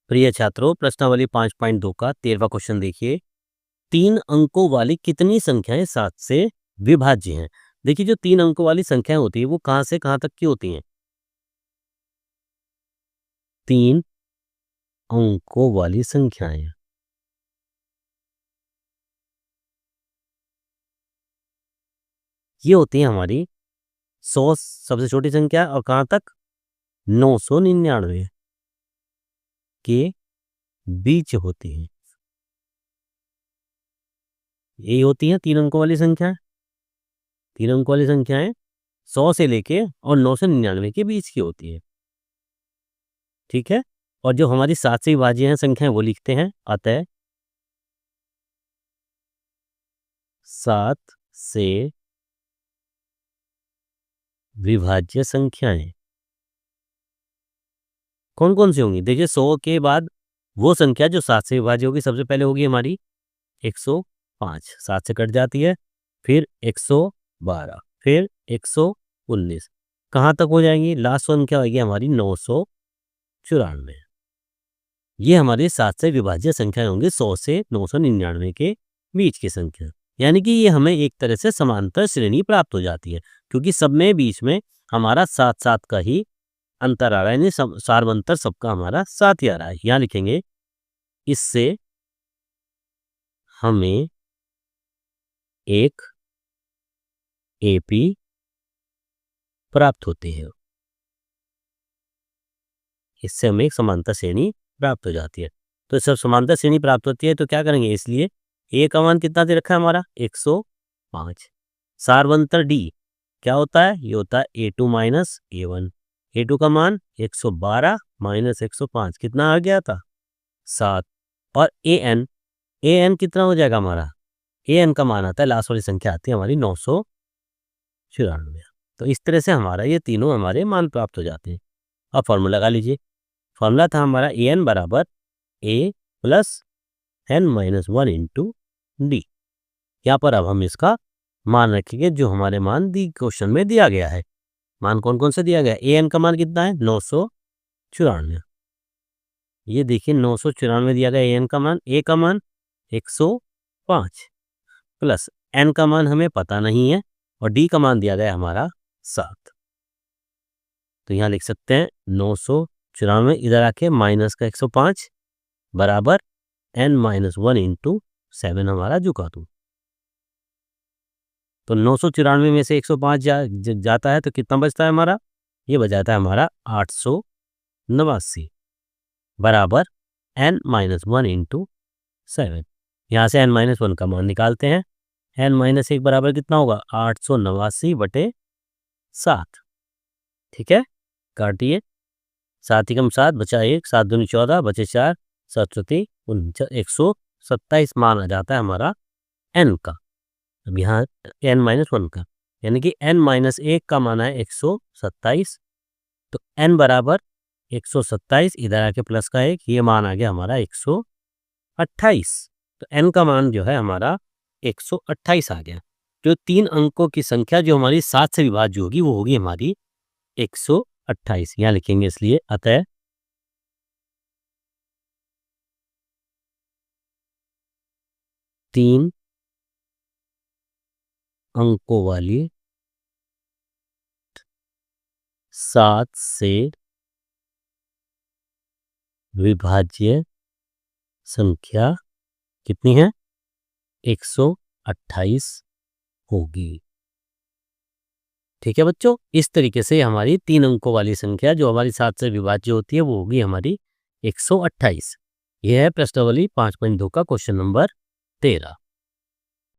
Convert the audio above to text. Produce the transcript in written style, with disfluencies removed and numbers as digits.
प्रिय छात्रों, प्रश्नावली 5.2 का 13वां क्वेश्चन देखिए। 3 अंकों वाली कितनी संख्याएं 7 से विभाज्य हैं? देखिए, जो 3 अंकों वाली संख्याएं होती है वो कहां से कहां तक की होती हैं? 3 अंकों वाली संख्याएं ये होती है हमारी 100 सबसे छोटी संख्या और कहां तक 999 के बीच होती है। यही होती है 3 अंकों वाली संख्याएं। 3 अंकों वाली संख्याएं 100 से लेके और 999 के बीच की होती है। ठीक है, और जो हमारी 7 से विभाज्य हैं संख्याएं वो लिखते हैं। अतः 7 से विभाज्य संख्याएं कौन कौन सी होंगी? देखिए, 100 के बाद वो संख्या जो 7 से विभाज्य होगी सबसे पहले होगी हमारी 105, 7 से कट जाती है, फिर 112, फिर 119, कहाँ तक हो जाएंगी? लास्ट संख्या होगी हमारी 994। ये हमारी 7 से विभाज्य संख्याएं होंगी 100 से 999 के बीच की संख्या। यानी कि ये हमें एक तरह से समांतर श्रेणी प्राप्त हो जाती है, क्योंकि सब में बीच में हमारा 7-7 का ही अंतर आ रहा है, यानी सार्वंतर सबका हमारा 7 ही आ रहा है। यहाँ लिखेंगे, इससे हमें एक एपी प्राप्त होती है। इससे हमें एक समांतर श्रेणी प्राप्त हो जाती है। तो जब समांतर श्रेणी प्राप्त होती है तो क्या करेंगे? इसलिए ए का मान कितना दे रखा है हमारा? 105। सार्वंतर डी क्या होता है? ये होता है A2 माइनस A1। A2 का मान 112 माइनस 105 कितना आ गया था? 7। और AN कितना हो जाएगा हमारा? AN का मान आता है, लास्ट वाली संख्या आती है हमारी 994। तो इस तरह से हमारा ये तीनों हमारे मान प्राप्त हो जाते हैं। अब फॉर्मूला लगा लीजिए। फॉर्मूला था हमारा AN बराबर A plus N minus 1 into D. यहाँ पर अब हम इसका मान रखेंगे जो हमारे मान दी क्वेश्चन में दिया गया है। मान कौन कौन सा दिया गया है? AN का मान कितना है? 994। ये देखिए 994 दिया गया AN का मान। A का मान 105 प्लस N का मान हमें पता नहीं है और D का मान दिया गया हमारा 7। तो यहाँ लिख सकते हैं 994 इधर आके माइनस का 105 बराबर N माइनस 1 इंटू 7 हमारा झुका दूँ। तो 994 में से 105 जाता है तो कितना बचता है हमारा? ये बच जाता है हमारा 889 बराबर N माइनस 1 इंटू 7। यहाँ से N माइनस 1 का मान निकालते हैं। N माइनस 1 बराबर कितना होगा? 889/7। ठीक है, काटिए। 7 एकम 7 बचा 1, 7 दूनी 14 बचे 4, 7 127 मान आ जाता है हमारा N का। अब यहाँ N माइनस 1 का, यानी कि N माइनस 1 का मान है 127। तो N बराबर 127 इधर आके प्लस का 1, ये मान आ गया हमारा 128। तो N का मान जो है हमारा 128 आ गया। जो 3 अंकों की संख्या जो हमारी 7 से विभाज्य होगी वो होगी हमारी 128। यहाँ लिखेंगे इसलिए अतः 3 अंकों वाली 7 से विभाज्य संख्या कितनी है? 128 होगी। ठीक है बच्चों, इस तरीके से हमारी 3 अंकों वाली संख्या जो हमारी 7 से विभाज्य होती है वो होगी हमारी 128। यह है प्रश्नावली 5.2 का क्वेश्चन नंबर 13।